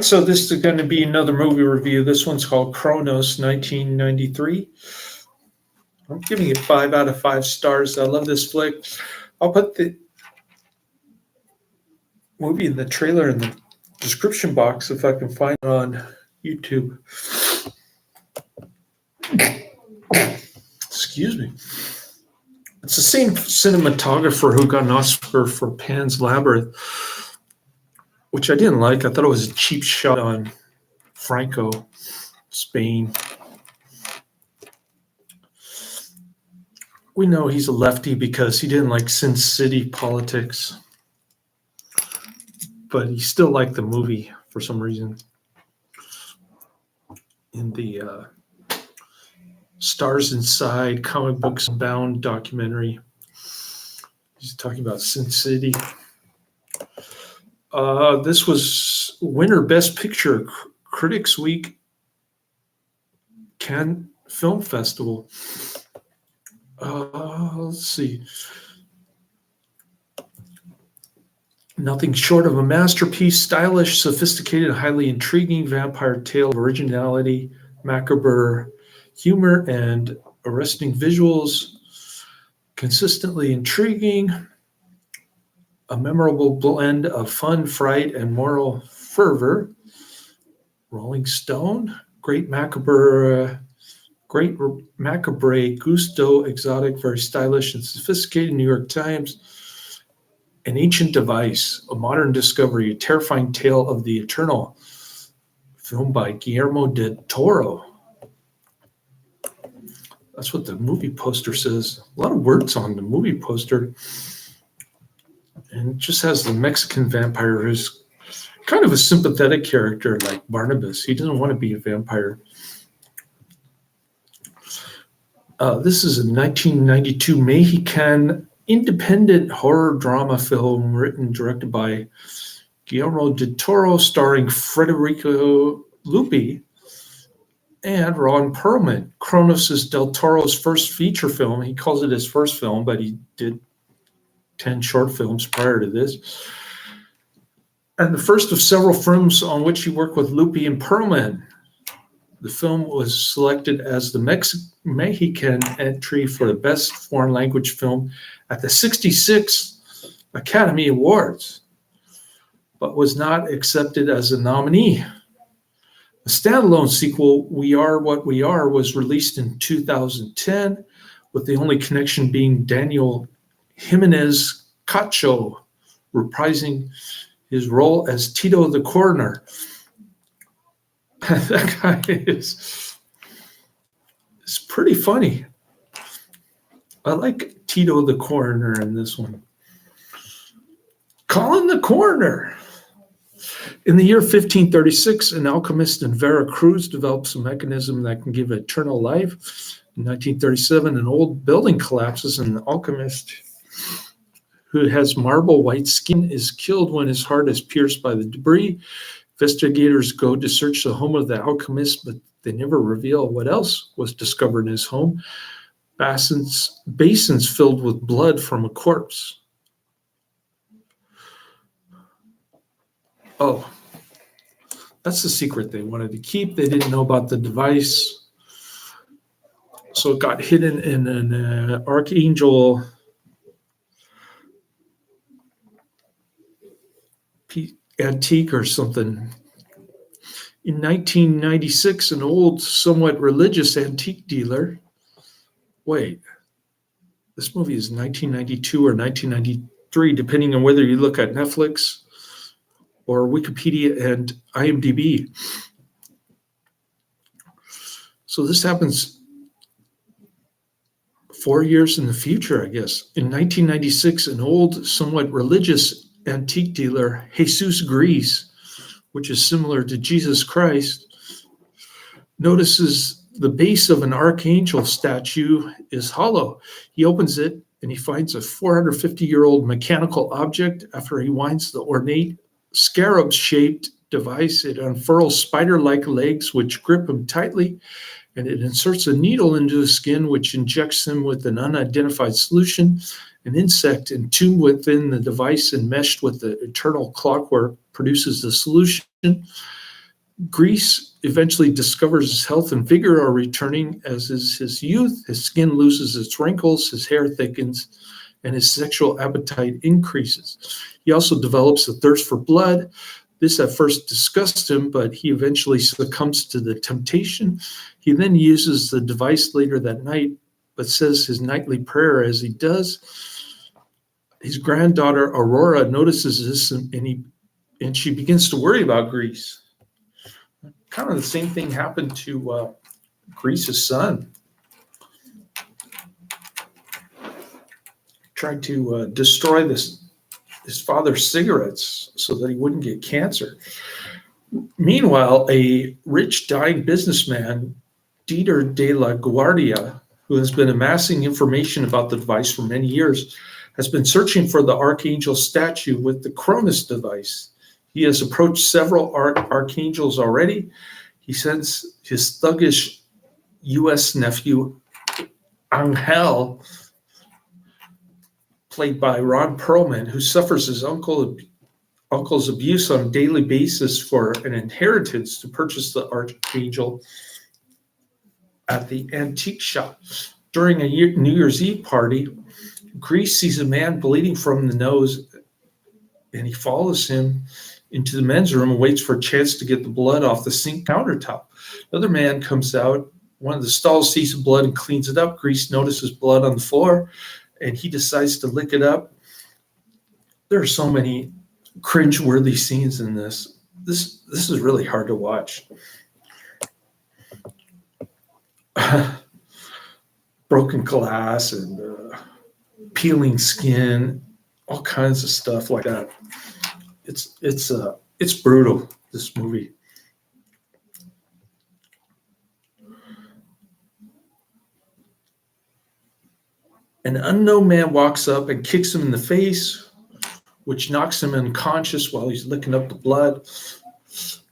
So this is going to be another movie review. This one's called Cronos, 1993. I'm giving it 5 out of 5 stars. I love this flick. I'll put the movie and the trailer in the description box if I can find it on YouTube. Excuse me. It's the same cinematographer who got an Oscar for Pan's Labyrinth, which I didn't like. I thought it was a cheap shot on Franco, Spain. We know he's a lefty because he didn't like Sin City politics, but he still liked the movie for some reason. In the Stars Inside comic books bound documentary, he's talking about Sin City. This was winner Best Picture Critics Week Cannes Film Festival. Let's see. Nothing short of a masterpiece, stylish, sophisticated, highly intriguing vampire tale of originality, macabre humor, and arresting visuals, consistently intriguing, a memorable blend of fun, fright, and moral fervor. Rolling Stone, great macabre gusto, exotic, very stylish and sophisticated. New York Times, An Ancient Device, a modern discovery, a terrifying tale of the eternal, film by Guillermo del Toro. That's what the movie poster says. A lot of words on the movie poster. And it just has the Mexican vampire who's kind of a sympathetic character like Barnabas. He doesn't want to be a vampire. This is a 1992 Mexican independent horror drama film written, directed by Guillermo del Toro, starring Federico, Luppi, and Ron Perlman. Cronos is del Toro's first feature film. He calls it his first film, but he did 10 short films prior to this. And the first of several films on which he worked with Luppi and Perlman. The film was selected as the Mexican entry for the Best Foreign Language Film at the 66th Academy Awards, but was not accepted as a nominee. A standalone sequel, We Are What We Are, was released in 2010, with the only connection being Daniel Jimenez Cacho reprising his role as Tito the Coroner. That guy is pretty funny. I like Tito the Coroner in this one. Colin the Coroner. In the year 1536, an alchemist in Veracruz develops a mechanism that can give eternal life. In 1937, an old building collapses, and an alchemist who has marble white skin is killed when his heart is pierced by the debris. Investigators go to search the home of the alchemist, but they never reveal what else was discovered in his home. Basins filled with blood from a corpse. Oh, that's the secret they wanted to keep. They didn't know about the device. So it got hidden in an archangel antique or something. In 1996, an old, somewhat religious antique dealer. Wait, this movie is 1992 or 1993, depending on whether you look at Netflix or Wikipedia and IMDb. So this happens 4 years in the future, I guess. In 1996, an old, somewhat religious antique dealer, Jesus Gris, which is similar to Jesus Christ, notices the base of an archangel statue is hollow. He opens it and he finds a 450-year-old mechanical object. After he winds the ornate scarab-shaped device, it unfurls spider-like legs which grip him tightly, and it inserts a needle into the skin which injects him with an unidentified solution An insect entombed within the device and meshed with the eternal clockwork produces the solution. Grease eventually discovers his health and vigor are returning, as is his youth. His skin loses its wrinkles, his hair thickens, and his sexual appetite increases. He also develops a thirst for blood. This at first disgusts him, but he eventually succumbs to the temptation. He then uses the device later that night, but says his nightly prayer as he does. His granddaughter Aurora notices this, and she begins to worry about Grease. Kind of the same thing happened to Grease's son. Tried to destroy his father's cigarettes so that he wouldn't get cancer. Meanwhile, a rich dying businessman, Dieter de la Guardia, who has been amassing information about the device for many years, has been searching for the archangel statue with the Cronos device. He has approached several archangels already. He sends his thuggish U.S. nephew, Angel, played by Ron Perlman, who suffers his uncle's abuse on a daily basis for an inheritance, to purchase the archangel at the antique shop. During a New Year's Eve party, Grease sees a man bleeding from the nose, and he follows him into the men's room and waits for a chance to get the blood off the sink countertop. Another man comes out. One of the stalls sees the blood and cleans it up. Grease notices blood on the floor, and he decides to lick it up. There are so many cringe-worthy scenes in this. This is really hard to watch. Broken glass and peeling skin, all kinds of stuff like that. It's brutal, this movie. An unknown man walks up and kicks him in the face, which knocks him unconscious while he's licking up the blood.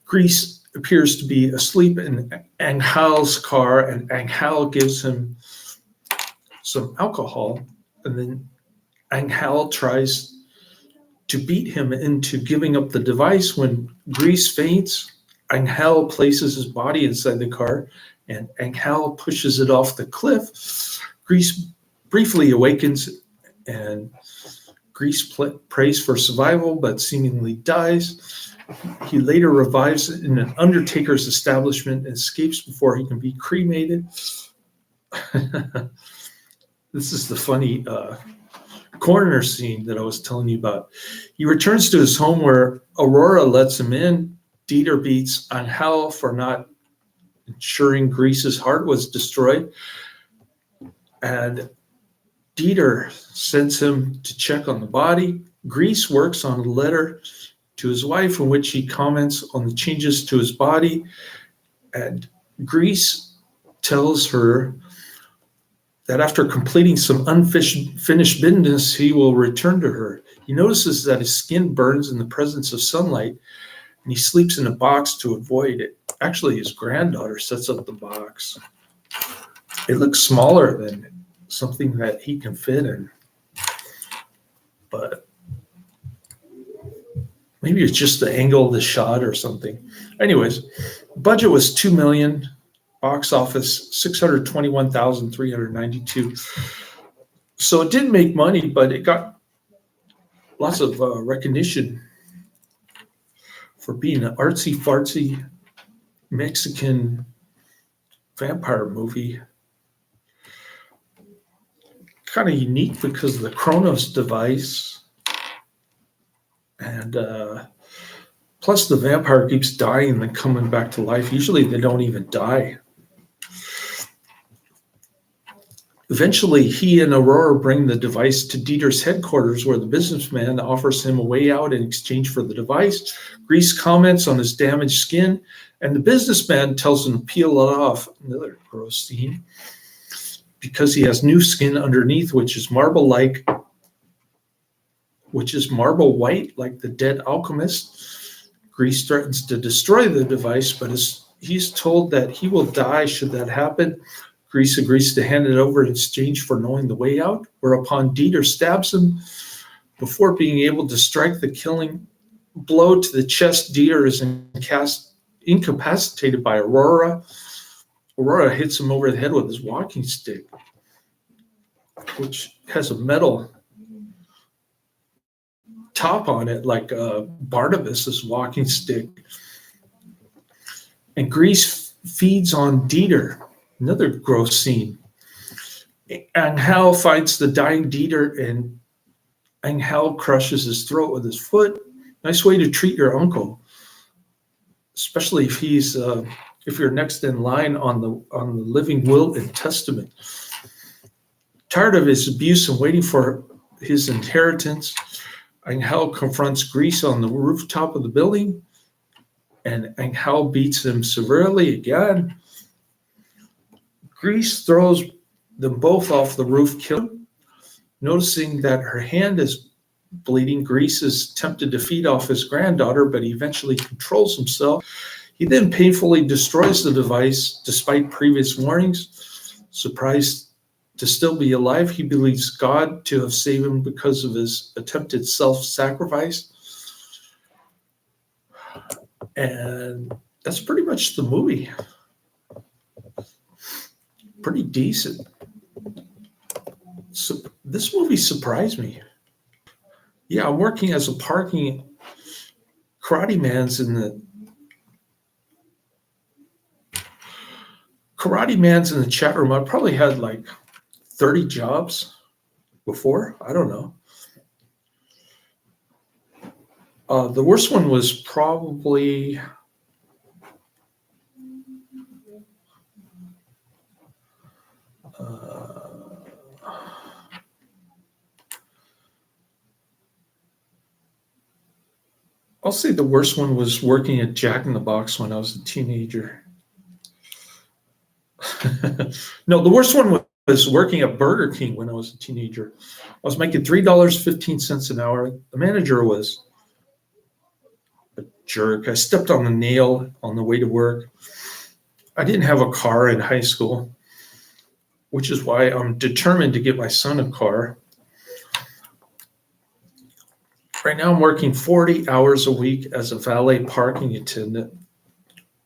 Grease appears to be asleep in Angel's car, and Angel gives him some alcohol, and then Angel tries to beat him into giving up the device. When Grease faints, Angel places his body inside the car, and Angel pushes it off the cliff. Grease briefly awakens, and Grease prays for survival, but seemingly dies. He later revives in an undertaker's establishment and escapes before he can be cremated. This is the funny coroner scene that I was telling you about. He returns to his home where Aurora lets him in. Dieter beats Angel for not ensuring Grease's heart was destroyed. And Dieter sends him to check on the body. Grease works on a letter to his wife in which he comments on the changes to his body. And Grease tells her that after completing some unfinished business, he will return to her. He notices that his skin burns in the presence of sunlight, and he sleeps in a box to avoid it. Actually, his granddaughter sets up the box. It looks smaller than something that he can fit in, but maybe it's just the angle of the shot or something. Anyways, budget was $2 million. Box office, 621,392. So it didn't make money, but it got lots of recognition for being an artsy-fartsy Mexican vampire movie. Kind of unique because of the Cronos device. And plus the vampire keeps dying and then coming back to life. Usually they don't even die. Eventually, he and Aurora bring the device to Dieter's headquarters, where the businessman offers him a way out in exchange for the device. Grease comments on his damaged skin, and the businessman tells him to peel it off. Another gross scene. Because he has new skin underneath, which is marble white, like the dead alchemist. Grease threatens to destroy the device, but he's told that he will die should that happen. Grease agrees to hand it over in exchange for knowing the way out, whereupon Dieter stabs him before being able to strike the killing blow to the chest. Dieter is incapacitated by Aurora. Aurora hits him over the head with his walking stick, which has a metal top on it, like Barnabas's walking stick. And Grease feeds on Dieter, another gross scene. Angel finds the dying Dieter, and Angel crushes his throat with his foot. Nice way to treat your uncle, especially if he's if you're next in line on the living will and testament. Tired of his abuse and waiting for his inheritance, Angel confronts Grease on the rooftop of the building, and Angel beats him severely again. Grease throws them both off the roof, killing him. Noticing that her hand is bleeding, Grease is tempted to feed off his granddaughter, but he eventually controls himself. He then painfully destroys the device despite previous warnings. Surprised to still be alive, he believes God to have saved him because of his attempted self-sacrifice. And that's pretty much the movie. Pretty decent. So this movie surprised me. Yeah, I'm working as a parking karate man's in the chat room. I probably had like 30 jobs before. I don't know. The worst one was probably I'll say the worst one was working at Jack in the Box when I was a teenager. No, the worst one was working at Burger King when I was a teenager. I was making $3.15 an hour. The manager was a jerk. I stepped on a nail on the way to work. I didn't have a car in high school, which is why I'm determined to get my son a car. Right now I'm working 40 hours a week as a valet parking attendant,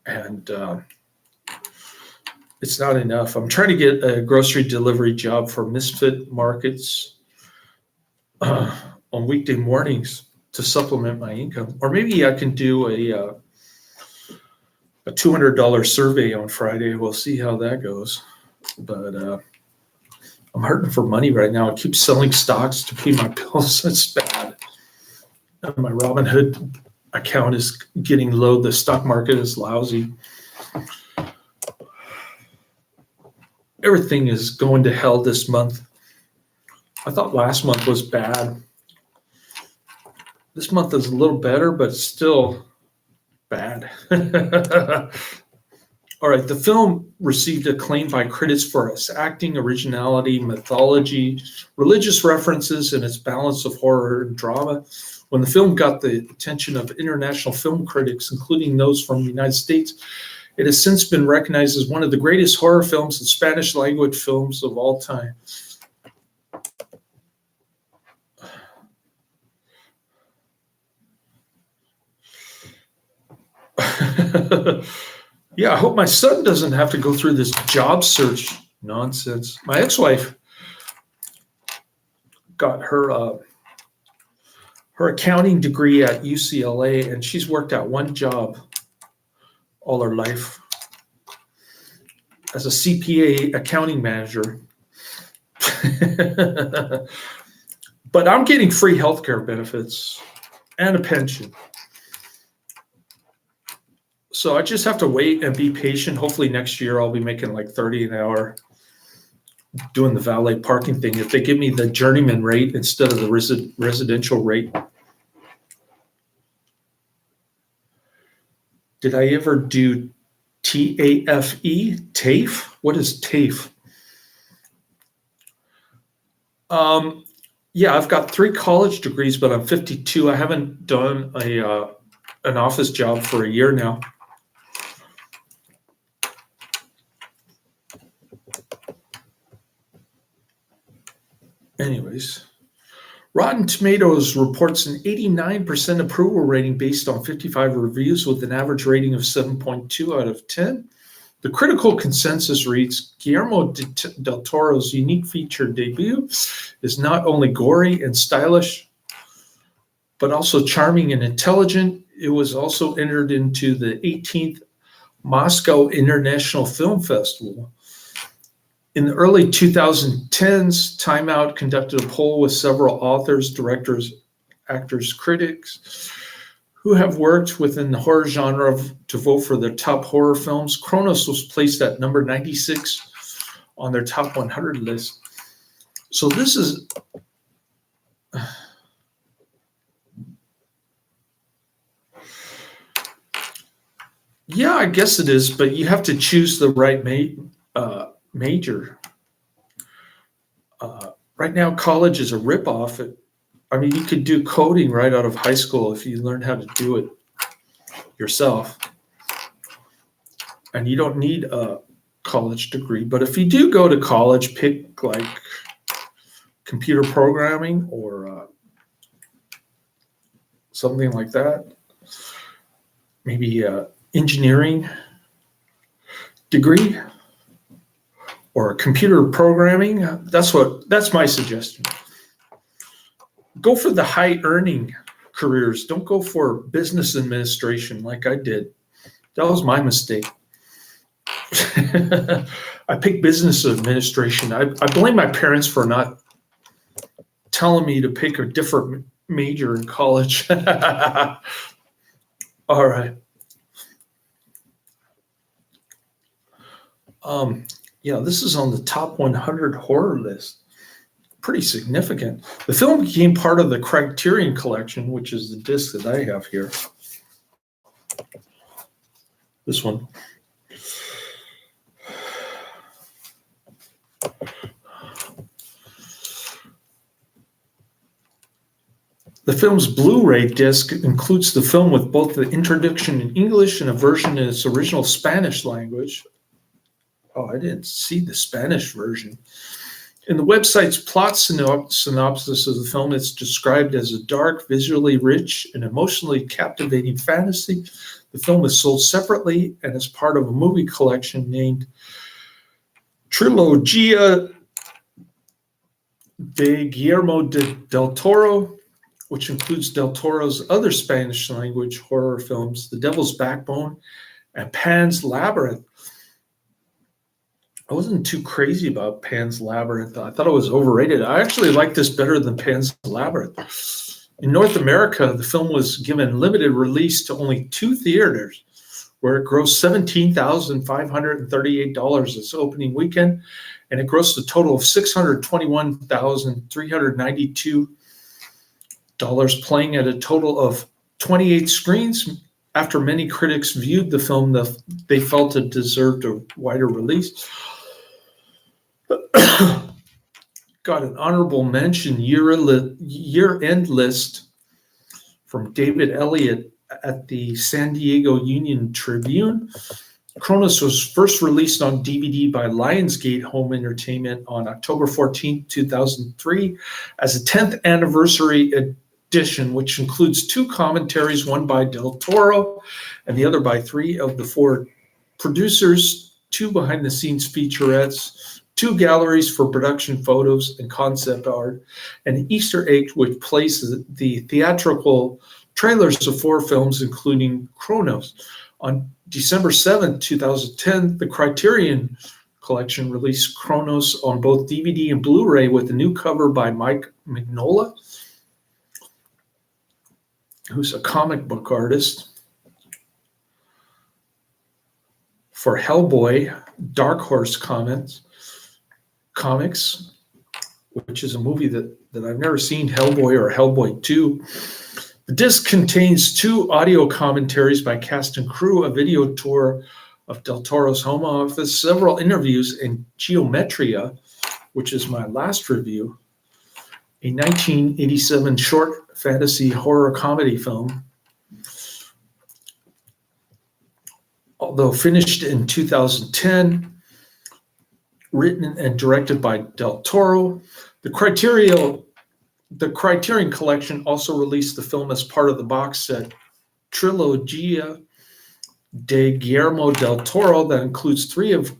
and it's not enough. I'm trying to get a grocery delivery job for Misfit Markets on weekday mornings to supplement my income. Or maybe I can do a $200 survey on Friday. We'll see how that goes. But I'm hurting for money right now. I keep selling stocks to pay my bills. It's bad. My Robinhood account is getting low. The stock market is lousy. Everything is going to hell this month. I thought last month was bad. This month is a little better, but still bad. All right, the film received acclaim by critics for its acting, originality, mythology, religious references, and its balance of horror and drama. When the film got the attention of international film critics, including those from the United States, it has since been recognized as one of the greatest horror films and Spanish language films of all time. Yeah, I hope my son doesn't have to go through this job search nonsense. My ex-wife got her accounting degree at UCLA, and she's worked at one job all her life as a CPA accounting manager. But I'm getting free healthcare benefits and a pension. So I just have to wait and be patient. Hopefully next year I'll be making like 30 an hour doing the valet parking thing. If they give me the journeyman rate instead of the residential rate. Did I ever do TAFE? TAFE? What is TAFE? Yeah, I've got 3 college degrees, but I'm 52. I haven't done an office job for a year now. Anyways, Rotten Tomatoes reports an 89% approval rating based on 55 reviews with an average rating of 7.2 out of 10. The critical consensus reads, Guillermo del Toro's unique feature debut is not only gory and stylish, but also charming and intelligent. It was also entered into the 18th Moscow International Film Festival. In the early 2010s, Time Out conducted a poll with several authors, directors, actors, critics who have worked within the horror genre to vote for their top horror films. Cronos was placed at number 96 on their top 100 list. So this is... Yeah, I guess it is, but you have to choose the right major. Right now, college is a ripoff. I mean, you could do coding right out of high school if you learn how to do it yourself. And you don't need a college degree. But if you do go to college, pick like computer programming or something like that. Maybe engineering degree or computer programming. That's my suggestion. Go for the high earning careers. Don't go for business administration like I did. That was my mistake. I picked business administration. I blame my parents for not telling me to pick a different major in college. All right. Yeah, this is on the top 100 horror list. Pretty significant. The film became part of the Criterion Collection, which is the disc that I have here. This one. The film's Blu-ray disc includes the film with both the introduction in English and a version in its original Spanish language. Oh, I didn't see the Spanish version. In the website's plot synopsis of the film, it's described as a dark, visually rich, and emotionally captivating fantasy. The film is sold separately and is part of a movie collection named Trilogia de Guillermo del Toro, which includes del Toro's other Spanish-language horror films, The Devil's Backbone and Pan's Labyrinth. I wasn't too crazy about Pan's Labyrinth. I thought it was overrated. I actually like this better than Pan's Labyrinth. In North America, the film was given limited release to only 2 theaters, where it grossed $17,538 its opening weekend, and it grossed a total of $621,392, playing at a total of 28 screens. After many critics viewed the film, they felt it deserved a wider release. Got an honorable mention year-end list from David Elliott at the San Diego Union Tribune. Cronos was first released on DVD by Lionsgate Home Entertainment on October 14, 2003 as a 10th anniversary edition, which includes 2 commentaries, one by Del Toro and the other by 3 of the 4 producers, 2 behind-the-scenes featurettes, 2 galleries for production photos and concept art, and an Easter egg which places the theatrical trailers of 4 films, including Cronos. On December 7, 2010, the Criterion Collection released Cronos on both DVD and Blu-ray with a new cover by Mike Mignola, who's a comic book artist for Hellboy, Dark Horse Comics, which is a movie that I've never seen, Hellboy or Hellboy 2. The disc contains 2 audio commentaries by cast and crew, a video tour of Del Toro's home office, several interviews, and Geometria, which is my last review, a 1987 short fantasy horror comedy film. Although finished in 2010, written and directed by Del Toro. The Criterion Collection also released the film as part of the box set Trilogia de Guillermo del Toro that includes 3 of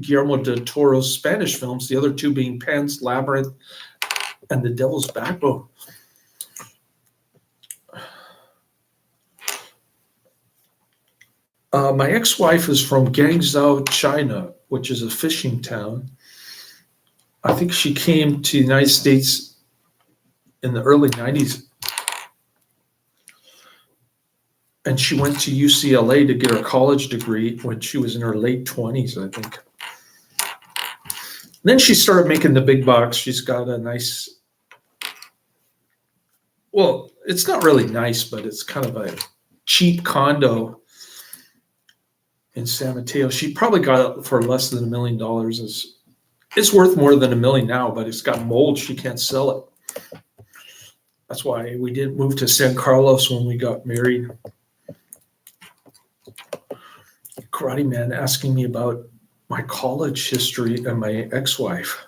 Guillermo del Toro's Spanish films, the other 2 being Pan's Labyrinth and The Devil's Backbone. My ex-wife is from Guangzhou, China, which is a fishing town. I think she came to the United States in the early 90s. And she went to UCLA to get her college degree when she was in her late 20s, I think. Then she started making the big bucks. She's got a nice, well, it's not really nice, but it's kind of a cheap condo in San Mateo. She probably got it for less than $1 million. It's worth more than $1 million now, but it's got mold. She can't sell it. That's why we didn't move to San Carlos when we got married. Karate Man asking me about my college history and my ex-wife.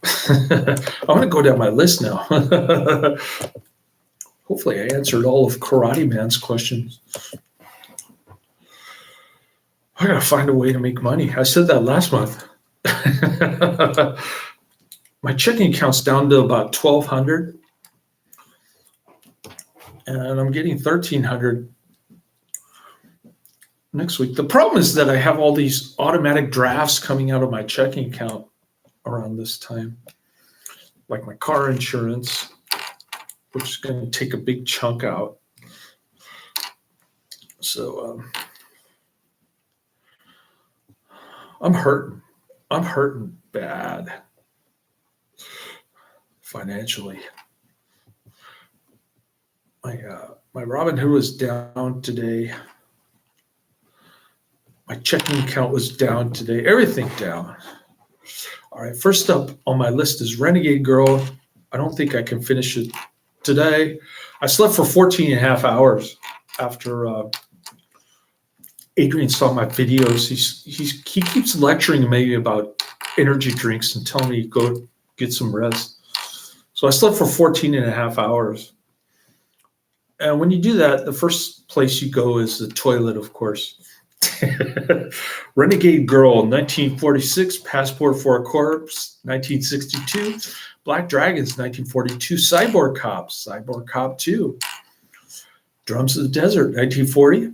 I want to go down my list now. Hopefully I answered all of Karate Man's questions. I gotta find a way to make money. I said that last month. My checking account's down to about $1,200, and I'm getting $1,300 next week. The problem is that I have all these automatic drafts coming out of my checking account around this time, like my car insurance, which is going to take a big chunk out. So I'm hurting. I'm hurting bad financially. My Robinhood was down today. My checking account was down today. Everything down. All right, first up on my list is Renegade Girl. I don't think I can finish it today. I slept for 14 and a half hours after Adrian saw my videos. He keeps lecturing me about energy drinks and telling me to go get some rest. So I slept for 14 and a half hours. And when you do that, the first place you go is the toilet, of course. Renegade Girl, 1946, Passport for a Corpse, 1962, Black Dragons, 1942, Cyborg Cops, Cyborg Cop 2, Drums of the Desert, 1940,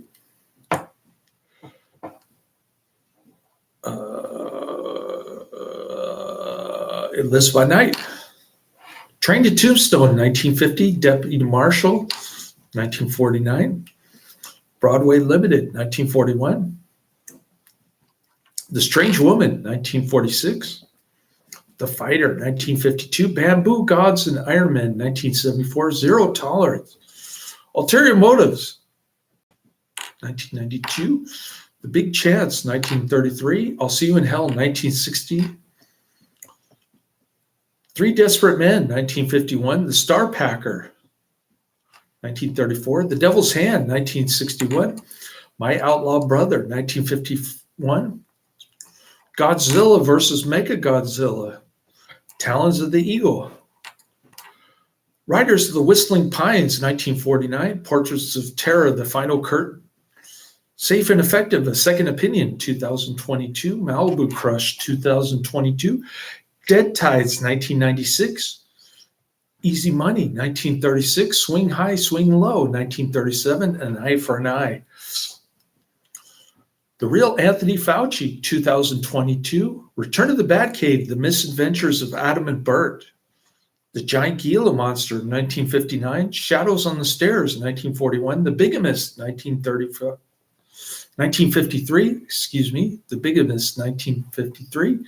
It Lives by Night, Train to Tombstone, 1950, Deputy Marshal, 1949, Broadway Limited, 1941, The Strange Woman, 1946, The Fighter, 1952, Bamboo Gods and Iron Man, 1974, Zero Tolerance, Ulterior Motives, 1992, The Big Chance, 1933, I'll See You in Hell, 1960, Three Desperate Men, 1951, The Star Packer, 1934, The Devil's Hand, 1961, My Outlaw Brother, 1951, Godzilla versus Mechagodzilla, Talons of the Eagle, Riders of the Whistling Pines, 1949, Portraits of Terror, The Final Curtain, Safe and Effective, A Second Opinion, 2022, Malibu Crush, 2022, Dead Tides, 1996, Easy Money, 1936, Swing High, Swing Low, 1937, An Eye for an Eye. The Real Anthony Fauci, 2022, Return of the Batcave, The Misadventures of Adam and Bert, The Giant Gila Monster, 1959, Shadows on the Stairs, 1941, The Bigamist, 1953, The Bigamist, 1953,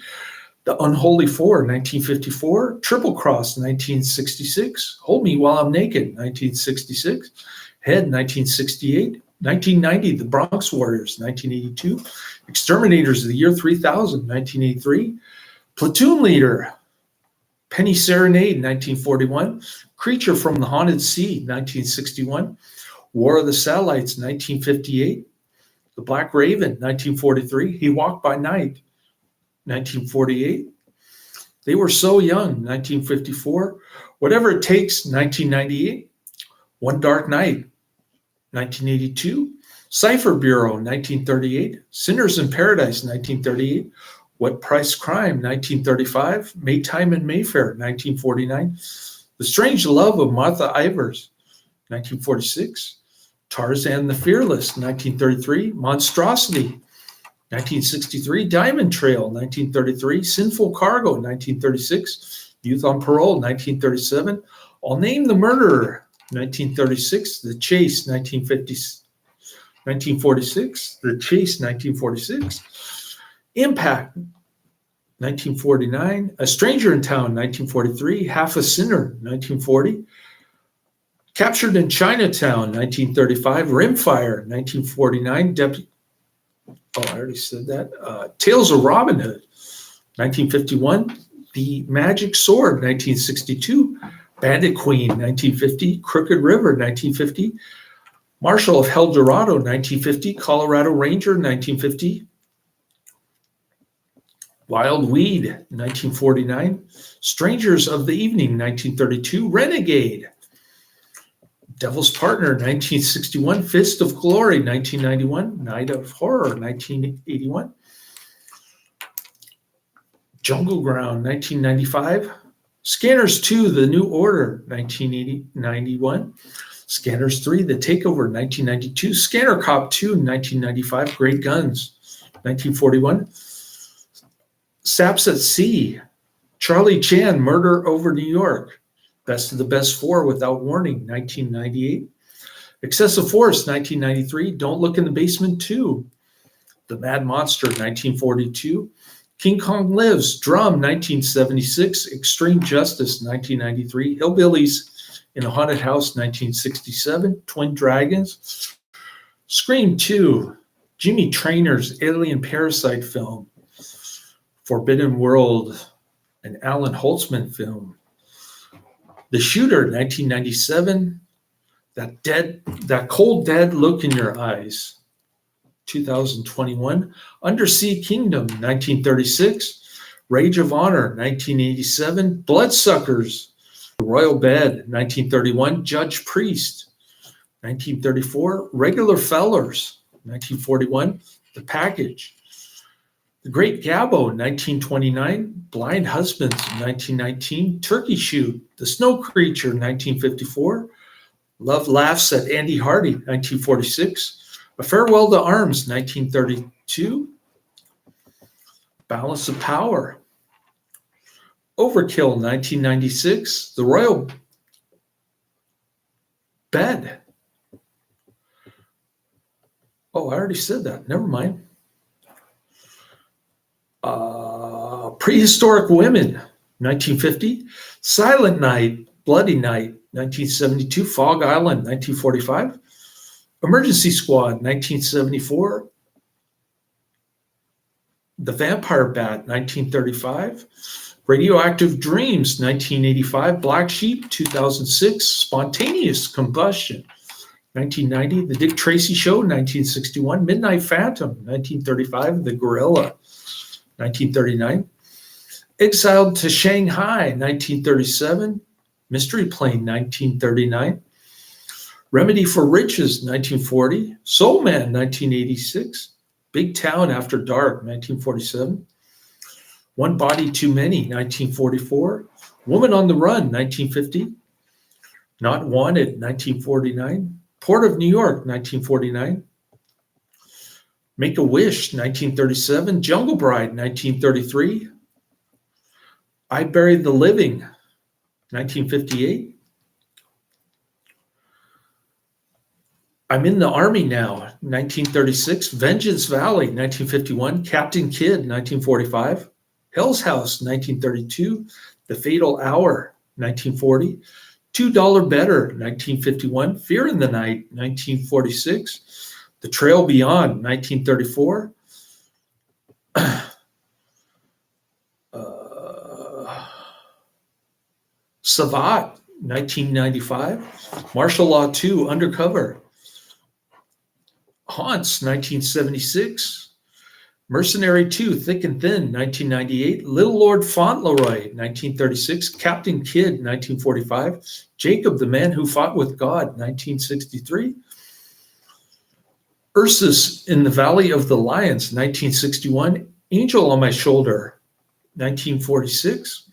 The Unholy Four, 1954, Triple Cross, 1966, Hold Me While I'm Naked, 1966, Head, 1968, 1990, The Bronx Warriors, 1982, Exterminators of the Year 3000, 1983, Platoon Leader, Penny Serenade, 1941, Creature from the Haunted Sea, 1961, War of the Satellites, 1958, The Black Raven, 1943, He Walked by Night, 1948. They Were So Young, 1954. Whatever It Takes, 1998. One Dark Night, 1982. Cipher Bureau, 1938. Sinners in Paradise, 1938. What Price Crime, 1935. Maytime in Mayfair, 1949. The Strange Love of Martha Ivers, 1946. Tarzan the Fearless, 1933. Monstrosity, 1963. Diamond Trail, 1933. Sinful Cargo, 1936. Youth on Parole, 1937. I'll Name the Murderer, 1936. The Chase, 1946. The Chase, 1946. Impact, 1949. A Stranger in Town, 1943. Half a Sinner, 1940. Captured in Chinatown, 1935. Rimfire, 1949. I already said that. Tales of Robin Hood, 1951. The Magic Sword, 1962. Bandit Queen, 1950. Crooked River, 1950. Marshal of El Dorado, 1950. Colorado Ranger, 1950. Wild Weed, 1949. Strangers of the Evening, 1932. Renegade. Devil's Partner, 1961. Fist of Glory, 1991. Night of Horror, 1981. Jungle Ground, 1995. Scanners 2, The New Order, 1991. Scanners 3, The Takeover, 1992. Scanner Cop 2, 1995. Great Guns, 1941. Saps at Sea, Charlie Chan, Murder Over New York. Best of the Best 4, Without Warning, 1998. Excessive Force, 1993. Don't Look in the Basement 2. The Mad Monster, 1942. King Kong Lives, Drum, 1976. Extreme Justice, 1993. Hillbillies in a Haunted House, 1967. Twin Dragons. Scream 2. Jimmy Trainor's Alien Parasite film. Forbidden World, an Alan Holtzman film. The Shooter, 1997. That Cold Dead Look in Your Eyes, 2021. Undersea Kingdom, 1936. Rage of Honor, 1987. Bloodsuckers, The Royal Bed, 1931. Judge Priest, 1934. Regular Fellers, 1941. The Package. The Great Gabbo, 1929. Blind Husbands, 1919. Turkey Shoot, The Snow Creature, 1954. Love Laughs at Andy Hardy, 1946. A Farewell to Arms, 1932. Balance of Power. Overkill, 1996. The Royal Bed. Oh, I already said that. Never mind. Prehistoric Women, 1950. Silent Night, Bloody Night, 1972. Fog Island, 1945. Emergency Squad, 1974. The Vampire Bat, 1935. Radioactive Dreams, 1985. Black Sheep, 2006. Spontaneous Combustion, 1990. The Dick Tracy Show, 1961. Midnight Phantom, 1935. The Gorilla, 1939. Exiled to Shanghai, 1937. Mystery Plane, 1939. Remedy for Riches, 1940. Soul Man, 1986. Big Town After Dark, 1947. One Body Too Many, 1944. Woman on the Run, 1950. Not Wanted, 1949. Port of New York, 1949. Make a Wish, 1937. Jungle Bride, 1933. I Buried the Living, 1958. I'm in the Army Now, 1936. Vengeance Valley, 1951. Captain Kidd, 1945. Hell's House, 1932. The Fatal Hour, 1940. $2 Better, 1951. Fear in the Night, 1946. The Trail Beyond, 1934. Savat, 1995. Martial Law 2, Undercover. Haunts, 1976. Mercenary 2, Thick and Thin, 1998. Little Lord Fauntleroy, 1936. Captain Kidd, 1945. Jacob, the Man Who Fought with God, 1963. Ursus in the Valley of the Lions, 1961. Angel on My Shoulder, 1946.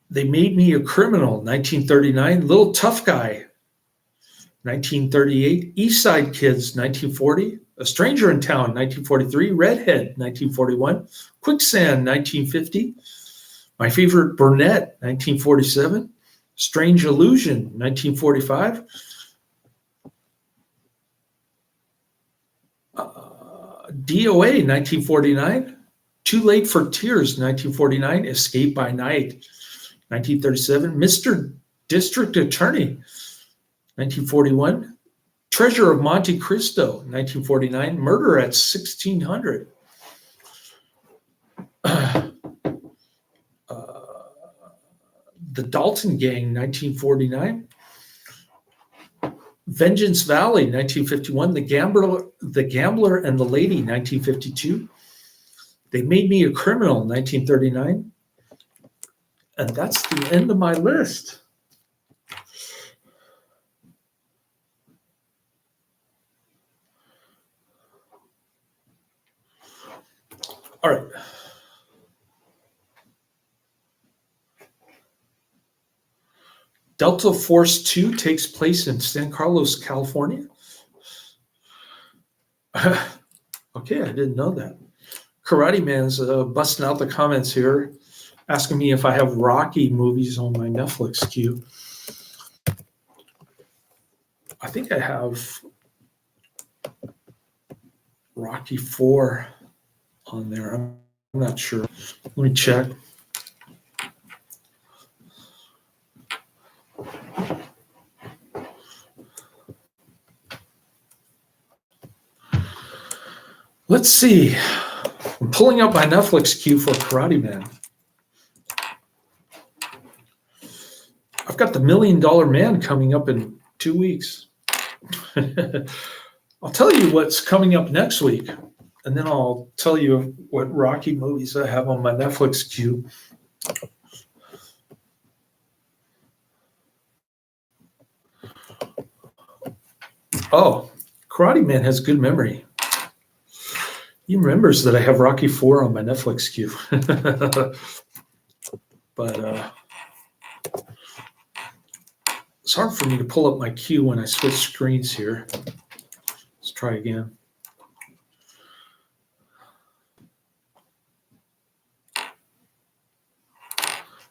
They Made Me a Criminal, 1939. Little Tough Guy, 1938. East Side Kids, 1940. A Stranger in Town, 1943. Redhead, 1941. Quicksand, 1950. My Favorite Burnett, 1947. Strange Illusion, 1945. DOA, 1949. Too Late for Tears, 1949. Escape by Night, 1937. Mr. District Attorney, 1941. Treasure of Monte Cristo, 1949. Murder at 1600. The Dalton Gang, 1949. Vengeance Valley, 1951. The Gambler and the Lady, 1952. They Made Me a Criminal, 1939. And that's the end of my list. All right. Delta Force 2 takes place in San Carlos, California. Okay, I didn't know that. Karate Man's busting out the comments here, asking me if I have Rocky movies on my Netflix queue. I think I have Rocky 4 on there. I'm not sure. Let me check. Let's see. I'm pulling up my Netflix queue for Karate Man. I've got The $1 Million Man coming up in 2 weeks. I'll tell you what's coming up next week, and then I'll tell you what Rocky movies I have on my Netflix queue. Oh, Karate Man has good memory. He remembers that I have Rocky 4 on my Netflix queue. But it's hard for me to pull up my queue when I switch screens here. Let's try again.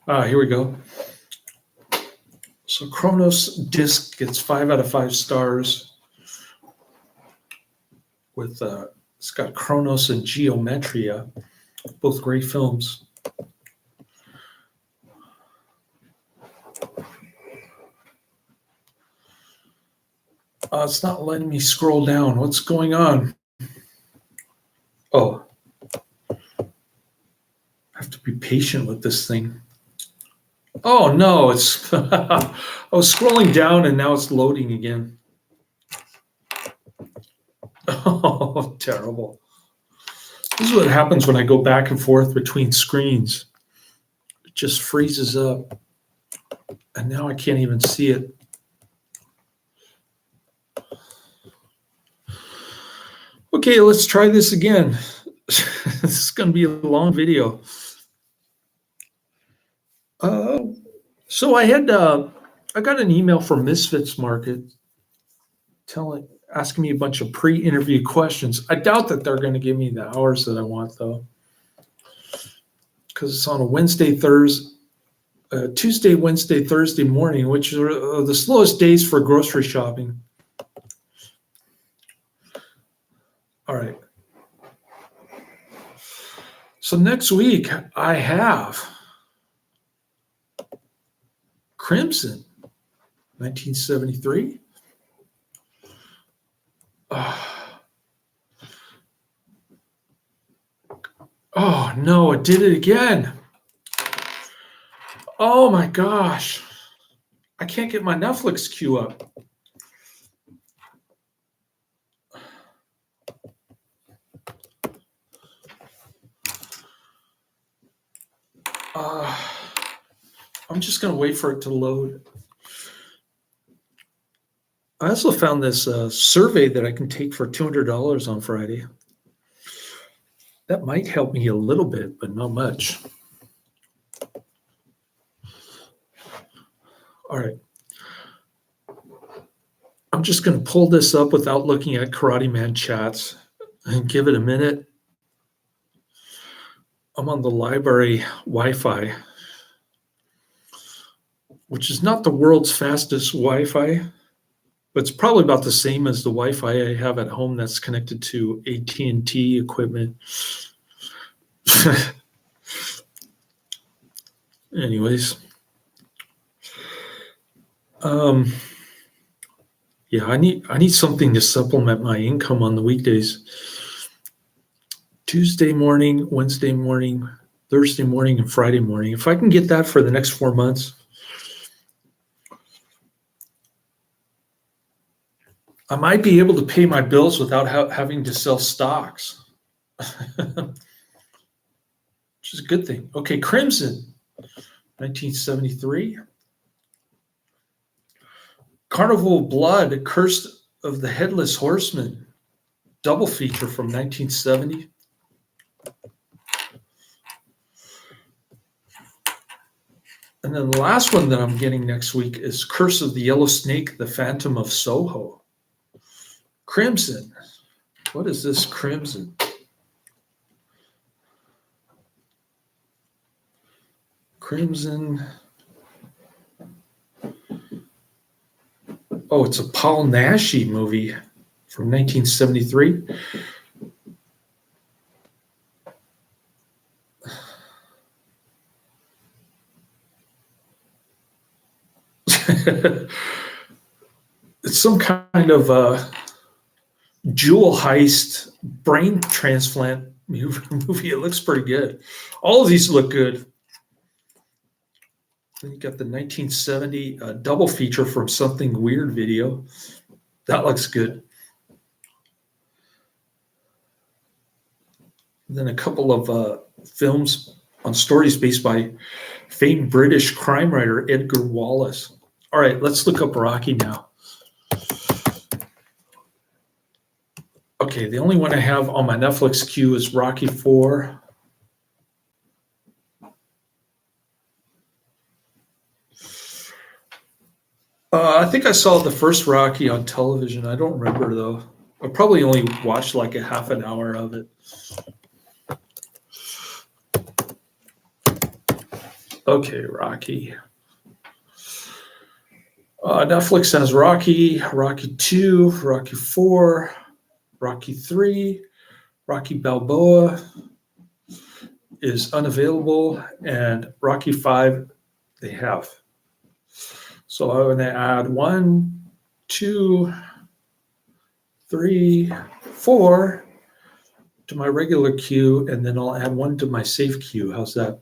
Here we go. So Cronos disc gets 5 out of 5 stars. With it's got Cronos and Geometria, both great films. It's not letting me scroll down. What's going on? Oh, I have to be patient with this thing. Oh no, it's I was scrolling down and now it's loading again. Oh, terrible. This is what happens when I go back and forth between screens. It just freezes up. And now I can't even see it. Okay, let's try this again. This is going to be a long video. So I got an email from Misfits Market asking me a bunch of pre-interview questions. I doubt that they're going to give me the hours that I want, though, because it's on a Tuesday, Wednesday, Thursday morning, which are the slowest days for grocery shopping. All right. So next week I have Crimson, 1973. Oh no, it did it again. Oh my gosh. I can't get my Netflix queue up. I'm just going to wait for it to load. I also found this survey that I can take for $200 on Friday. That might help me a little bit, but not much. All right. I'm just going to pull this up without looking at Karate Man chats and give it a minute. I'm on the library Wi-Fi, which is not the world's fastest Wi-Fi, but it's probably about the same as the Wi-Fi I have at home that's connected to AT&T equipment. Anyways, yeah, I need something to supplement my income on the weekdays. Tuesday morning, Wednesday morning, Thursday morning, and Friday morning. If I can get that for the next 4 months, I might be able to pay my bills without having to sell stocks, which is a good thing. Okay, Crimson, 1973. Carnival of Blood, Curse of the Headless Horseman, double feature from 1970. And then the last one that I'm getting next week is Curse of the Yellow Snake, The Phantom of Soho. Crimson. What is this Crimson? Crimson. Oh, it's a Paul Naschy movie from 1973. It's some kind of jewel heist brain transplant movie. It looks pretty good. All of these look good. Then you got the 1970 double feature from Something Weird video. That looks good. And then a couple of films on stories based by famed British crime writer Edgar Wallace. All right, let's look up Rocky now. Okay, the only one I have on my Netflix queue is Rocky 4. I think I saw the first Rocky on television. I don't remember, though. I probably only watched like a half an hour of it. Okay, Rocky. Netflix has Rocky, Rocky 2, Rocky 4, Rocky 3, Rocky Balboa is unavailable, and Rocky 5 they have. So I'm going to add 1, 2, 3, 4 to my regular queue, and then I'll add 1 to my save queue. How's that?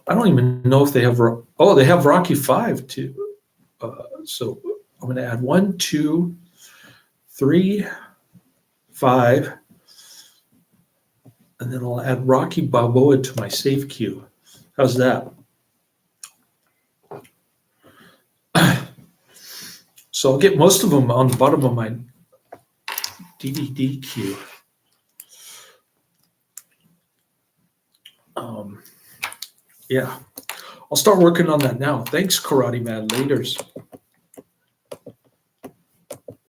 I don't even know if they have. Oh, they have Rocky 5 too. So I'm going to add 1, 2, 3, 5, and then I'll add Rocky Balboa to my save queue. How's that? So I'll get most of them on the bottom of my DVD queue. Yeah, I'll start working on that now. Thanks, Karate Man. Laters.